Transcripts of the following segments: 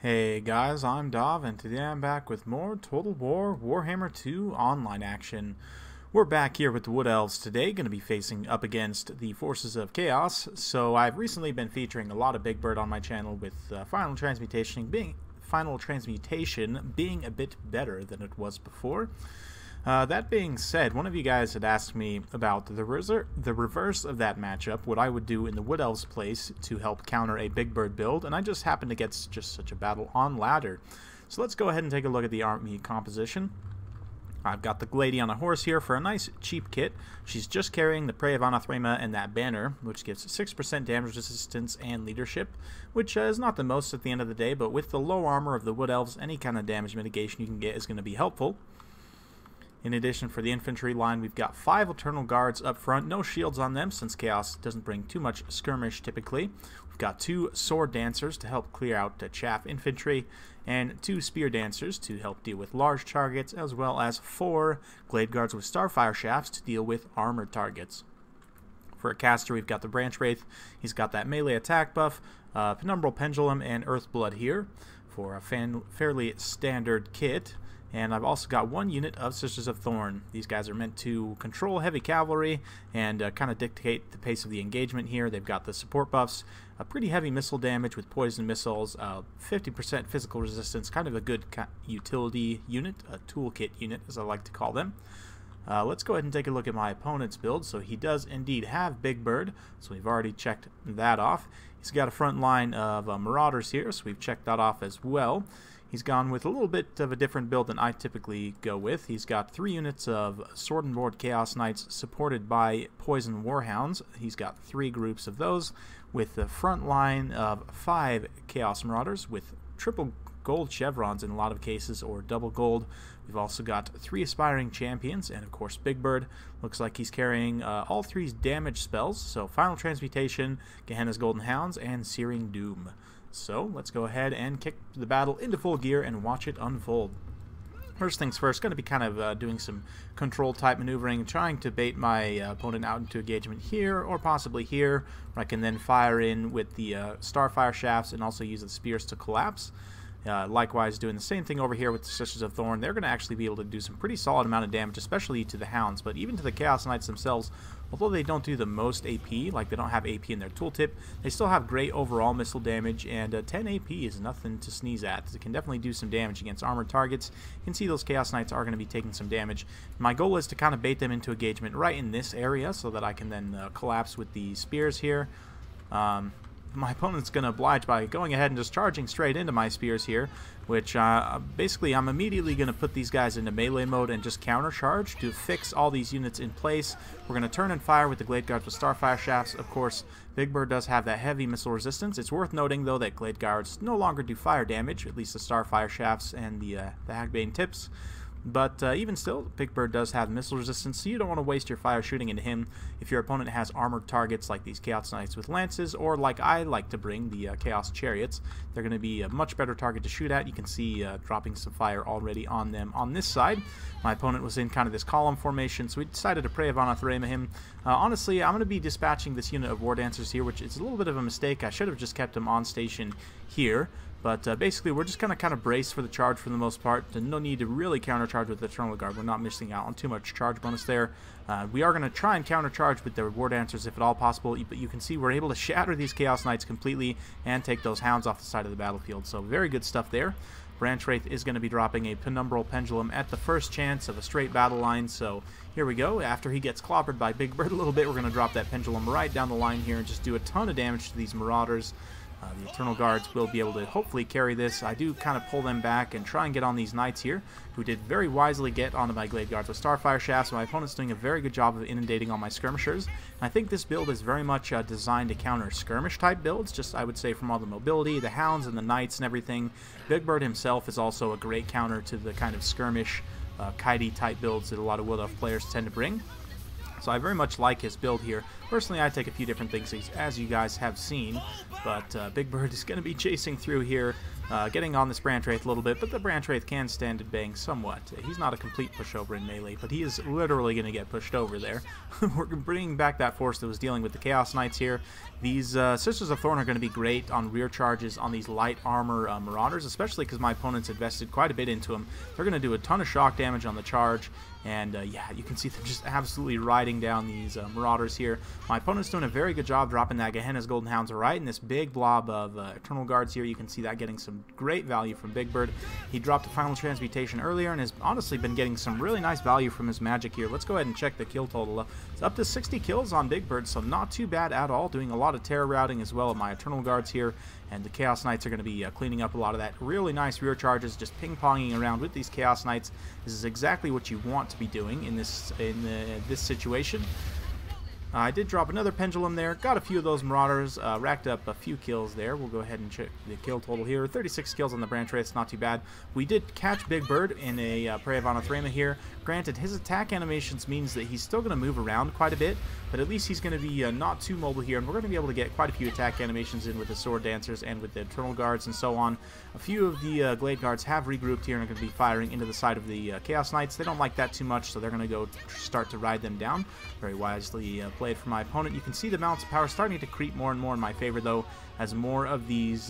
Hey guys, I'm Dov, and today I'm back with more Total War Warhammer 2 online action. We're back here with the Wood Elves today, going to be facing up against the forces of Chaos. So I've recently been featuring a lot of Big Bird on my channel, with Final Transmutation being a bit better than it was before. That being said, one of you guys had asked me about the reverse of that matchup, what I would do in the Wood Elves' place to help counter a Big Bird build, and I just happened to get just such a battle on ladder. So let's go ahead and take a look at the army composition. I've got the Glady on a horse here for a nice cheap kit. She's just carrying the Prey of Anathrema and that banner, which gives 6% damage resistance and leadership, which is not the most at the end of the day, but with the low armor of the Wood Elves, any kind of damage mitigation you can get is going to be helpful. In addition, for the infantry line, we've got 5 Eternal Guards up front. No shields on them, since Chaos doesn't bring too much skirmish typically. We've got 2 Sword Dancers to help clear out chaff infantry, and 2 Spear Dancers to help deal with large targets, as well as 4 Glade Guards with Starfire Shafts to deal with armored targets. For a caster, we've got the Branch Wraith. He's got that melee attack buff, Penumbral Pendulum, and Earthblood here for a fairly standard kit. And I've also got 1 unit of Sisters of Thorn. These guys are meant to control heavy cavalry and kind of dictate the pace of the engagement here. They've got the support buffs, a pretty heavy missile damage with poison missiles, 50% physical resistance, kind of a good utility unit, a toolkit unit as I like to call them. Let's go ahead and take a look at my opponent's build. So he does indeed have Big Bird, so we've already checked that off. He's got a front line of Marauders here, so we've checked that off as well. He's gone with a little bit of a different build than I typically go with. He's got 3 units of Sword and Board Chaos Knights supported by Poison Warhounds. He's got 3 groups of those, with the front line of 5 Chaos Marauders with triple gold chevrons in a lot of cases, or double gold. We've also got 3 Aspiring Champions, and of course Big Bird looks like he's carrying all 3 damage spells, so Final Transmutation, Gehenna's Golden Hounds, and Searing Doom. So let's go ahead and kick the battle into full gear and watch it unfold. First things first, going to be kind of doing some control type maneuvering, trying to bait my opponent out into engagement here or possibly here, where I can then fire in with the Starfire Shafts and also use the Spears to collapse. Likewise, doing the same thing over here with the Sisters of Thorn. They're going to actually be able to do some pretty solid amount of damage, especially to the Hounds, but even to the Chaos Knights themselves. Although they don't do the most AP, like they don't have AP in their tooltip, they still have great overall missile damage, and 10 AP is nothing to sneeze at. It can definitely do some damage against armored targets. You can see those Chaos Knights are going to be taking some damage. My goal is to kind of bait them into engagement right in this area so that I can then collapse with the spears here. My opponent's going to oblige by going ahead and just charging straight into my spears here, which basically I'm immediately going to put these guys into melee mode and just counter charge to fix all these units in place. We're going to turn and fire with the Glade Guards with Starfire Shafts. Of course, Big Bird does have that heavy missile resistance. It's worth noting, though, that Glade Guards no longer do fire damage, at least the Starfire Shafts and the Hagbane tips. But even still, Big Bird does have missile resistance, so you don't want to waste your fire shooting into him if your opponent has armored targets like these Chaos Knights with lances, or like I like to bring, the Chaos Chariots. They're going to be a much better target to shoot at. You can see dropping some fire already on them on this side. My opponent was in kind of this column formation, so we decided to Prey of Anathrema him. Honestly, I'm going to be dispatching this unit of War Dancers here, which is a little bit of a mistake. I should have just kept him on station here. But basically, we're just going to kind of brace for the charge for the most part. No need to really countercharge with the Eternal Guard. We're not missing out on too much charge bonus there. We are going to try and countercharge with the War Dancers if at all possible, but you can see we're able to shatter these Chaos Knights completely and take those Hounds off the side of the battlefield. So very good stuff there. Branch Wraith is going to be dropping a Penumbral Pendulum at the first chance of a straight battle line, so here we go. After he gets clobbered by Big Bird a little bit, we're going to drop that Pendulum right down the line here and just do a ton of damage to these Marauders. The Eternal Guards will be able to hopefully carry this. I do kind of pull them back and try and get on these Knights here, who did very wisely get onto my Glade Guards with Starfire Shafts. So my opponent's doing a very good job of inundating all my skirmishers. And I think this build is very much designed to counter skirmish-type builds, just I would say from all the mobility, the Hounds and the Knights and everything. Big Bird himself is also a great counter to the kind of skirmish, kitey-type builds that a lot of Wood Elf players tend to bring. So I very much like his build here. Personally, I take a few different things as you guys have seen, but Big Bird is going to be chasing through here, getting on this Branch Wraith a little bit, but the Branch Wraith can stand and bang somewhat. He's not a complete pushover in melee, but he is literally going to get pushed over there. We're bringing back that force that was dealing with the Chaos Knights here. These Sisters of Thorn are going to be great on rear charges on these light armor Marauders, especially because my opponent's invested quite a bit into them. They're going to do a ton of shock damage on the charge, and yeah, you can see them just absolutely riding down these Marauders here. My opponent's doing a very good job dropping that Gehenna's Golden Hounds right in this big blob of Eternal Guards here. You can see that getting some great value from Big Bird. He dropped a Final Transmutation earlier and has honestly been getting some really nice value from his magic here. Let's go ahead and check the kill total. It's up to 60 kills on Big Bird, so not too bad at all. Doing a lot of terror routing as well of my Eternal Guards here, and the Chaos Knights are going to be cleaning up a lot of that. Really nice rear charges, just ping-ponging around with these Chaos Knights. This is exactly what you want to be doing in this situation. I did drop another Pendulum there, got a few of those Marauders, racked up a few kills there. We'll go ahead and check the kill total here. 36 kills on the Branch Wraith, not too bad. We did catch Big Bird in a Prey of Anathrema here. Granted, his attack animations means that he's still going to move around quite a bit, but at least he's going to be not too mobile here, and we're going to be able to get quite a few attack animations in with the Sword Dancers and with the Eternal Guards and so on. A few of the Glade Guards have regrouped here and are going to be firing into the side of the Chaos Knights. They don't like that too much, so they're going to go start to ride them down. Very wisely played from my opponent. You can see the balance of power starting to creep more and more in my favor, though, as more of these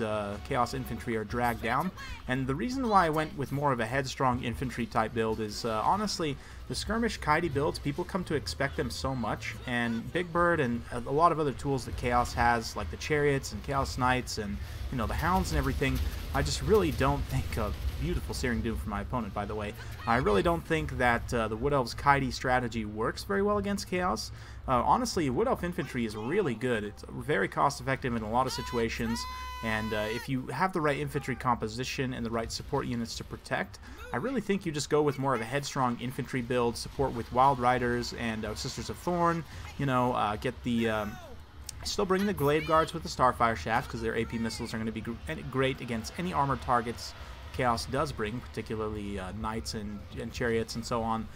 Chaos Infantry are dragged down. And the reason why I went with more of a headstrong infantry type build is honestly, the skirmish Kaidi builds, people come to expect them so much, and Big Bird and a lot of other tools that Chaos has, like the Chariots and Chaos Knights and, you know, the Hounds and everything, I just really don't think of beautiful Searing Doom for my opponent, by the way. I really don't think that the Wood Elves Kaidi strategy works very well against Chaos. Honestly, Wood Elf Infantry is really good. It's very cost effective in a lot of situations, and if you have the right infantry composition and the right support units to protect, I really think you just go with more of a headstrong infantry build, support with Wild Riders and Sisters of Thorn, you know, get the... Still bring the Glade Guards with the Starfire Shafts, because their AP missiles are going to be great against any armored targets Chaos does bring, particularly Knights and Chariots and so on.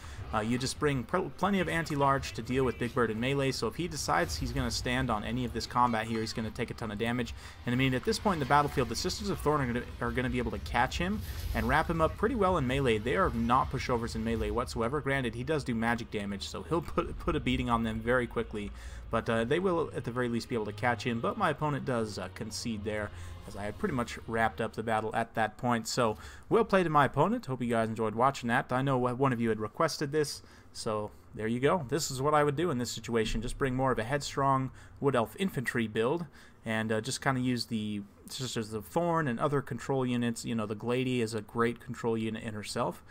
You just bring plenty of anti-large to deal with Big Bird in melee, so if he decides he's going to stand on any of this combat here, he's going to take a ton of damage. And I mean, at this point in the battlefield, the Sisters of Thorn are going to be able to catch him and wrap him up pretty well in melee. They are not pushovers in melee whatsoever. Granted, he does do magic damage, so he'll put a beating on them very quickly. But they will, at the very least, be able to catch him. But my opponent does concede there, as I had pretty much wrapped up the battle at that point. So, well played to my opponent. Hope you guys enjoyed watching that. I know one of you had requested this, so there you go. This is what I would do in this situation. Just bring more of a headstrong Wood Elf infantry build, and just kind of use the Sisters of Thorn and other control units. You know, the Glady is a great control unit in herself,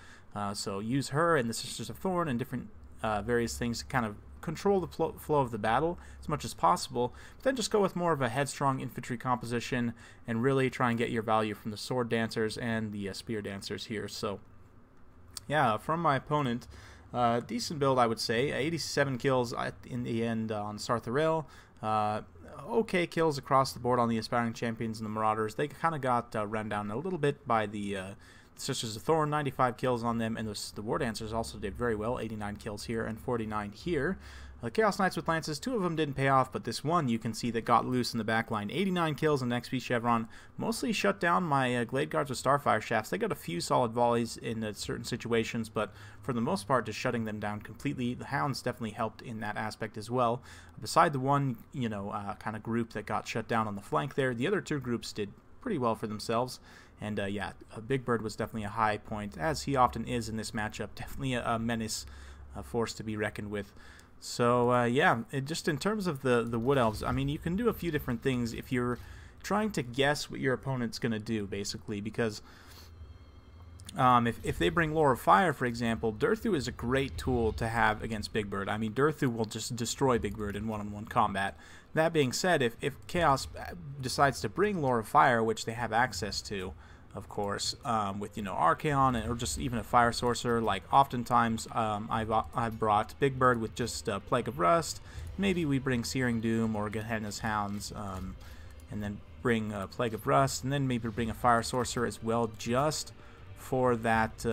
so use her and the Sisters of Thorn and different various things to kind of control the flow of the battle as much as possible, but then just go with more of a headstrong infantry composition and really try and get your value from the Sword Dancers and the Spear Dancers here. So yeah, from my opponent, decent build, I would say. 87 kills in the end on Sartharel. Okay kills across the board on the Aspiring Champions and the Marauders. They kind of got run down a little bit by the Sisters of Thorn, 95 kills on them, and the War Dancers also did very well, 89 kills here and 49 here. The Chaos Knights with Lances, 2 of them didn't pay off, but this one you can see that got loose in the back line. 89 kills on the XP Chevron, mostly shut down my Glade Guards with Starfire Shafts. They got a few solid volleys in certain situations, but for the most part just shutting them down completely. The Hounds definitely helped in that aspect as well. Beside the one, you know, kind of group that got shut down on the flank there, the other 2 groups did pretty well for themselves. And yeah, Big Bird was definitely a high point, as he often is in this matchup. Definitely a menace, a force to be reckoned with. So yeah, just in terms of the Wood Elves, I mean, you can do a few different things if you're trying to guess what your opponent's going to do, basically, because if they bring Lore of Fire, for example, Durthu is a great tool to have against Big Bird. I mean, Durthu will just destroy Big Bird in one-on-one combat. That being said, if Chaos decides to bring Lore of Fire, which they have access to, of course, with, you know, Archaon or just even a Fire Sorcerer, like oftentimes I've brought Big Bird with just Plague of Rust. Maybe we bring Searing Doom or Gehenna's Hounds, and then bring Plague of Rust, and then maybe bring a Fire Sorcerer as well, just for that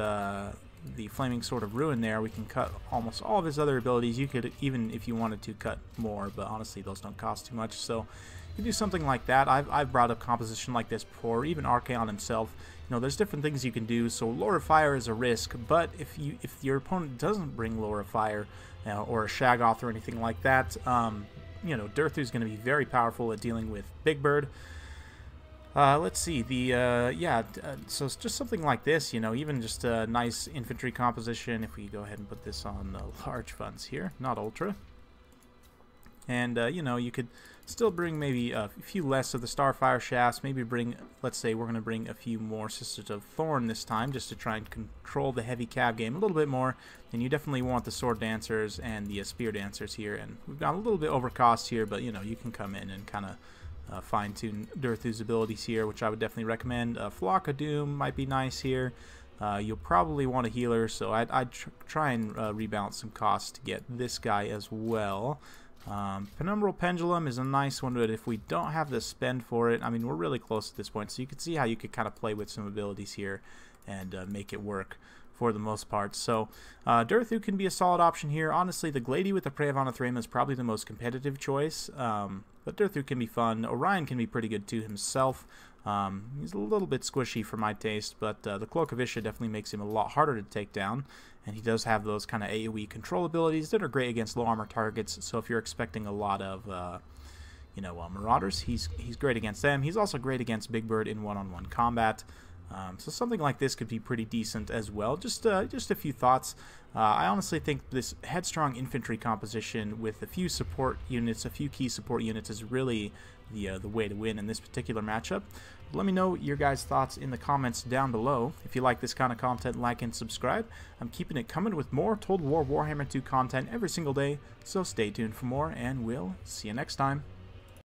the Flaming Sword of Ruin there, we can cut almost all of his other abilities. You could, even if you wanted to, cut more, but honestly those don't cost too much, so you do something like that. I've brought up composition like this before, even Archaon himself. You know, there's different things you can do, so Lore of Fire is a risk, but if your opponent doesn't bring Lore of Fire, or a Shaggoth or anything like that, you know, Durthu's going to be very powerful at dealing with Big Bird. Let's see, so it's just something like this, you know, even just a nice infantry composition. If we go ahead and put this on large funds here, not ultra. And, you know, you could still bring maybe a few less of the Starfire Shafts, maybe bring, let's say we're going to bring a few more Sisters of Thorn this time, just to try and control the heavy cav game a little bit more. And you definitely want the Sword Dancers and the Spear Dancers here, and we've got a little bit overcost here, but, you know, you can come in and kind of fine-tune Durthu's abilities here, which I would definitely recommend. Flock of Doom might be nice here. You'll probably want a healer, so I'd try and rebalance some costs to get this guy as well. Penumbral Pendulum is a nice one, but if we don't have the spend for it, I mean, we're really close at this point, so you can see how you could kind of play with some abilities here and make it work for the most part. So Durthu can be a solid option here. Honestly, the Glady with the Prey of Anathrema is probably the most competitive choice, but Durthu can be fun. Orion can be pretty good too himself. He's a little bit squishy for my taste, but the Cloak of Isha definitely makes him a lot harder to take down, and he does have those kind of AoE control abilities that are great against low armor targets. So if you're expecting a lot of you know, Marauders, he's great against them. He's also great against Big Bird in one-on-one combat. So something like this could be pretty decent as well. Just a few thoughts. I honestly think this headstrong infantry composition with a few support units, a few key support units, is really the way to win in this particular matchup. Let me know your guys' thoughts in the comments down below. If you like this kind of content, like and subscribe. I'm keeping it coming with more Total War Warhammer 2 content every single day, so stay tuned for more, and we'll see you next time.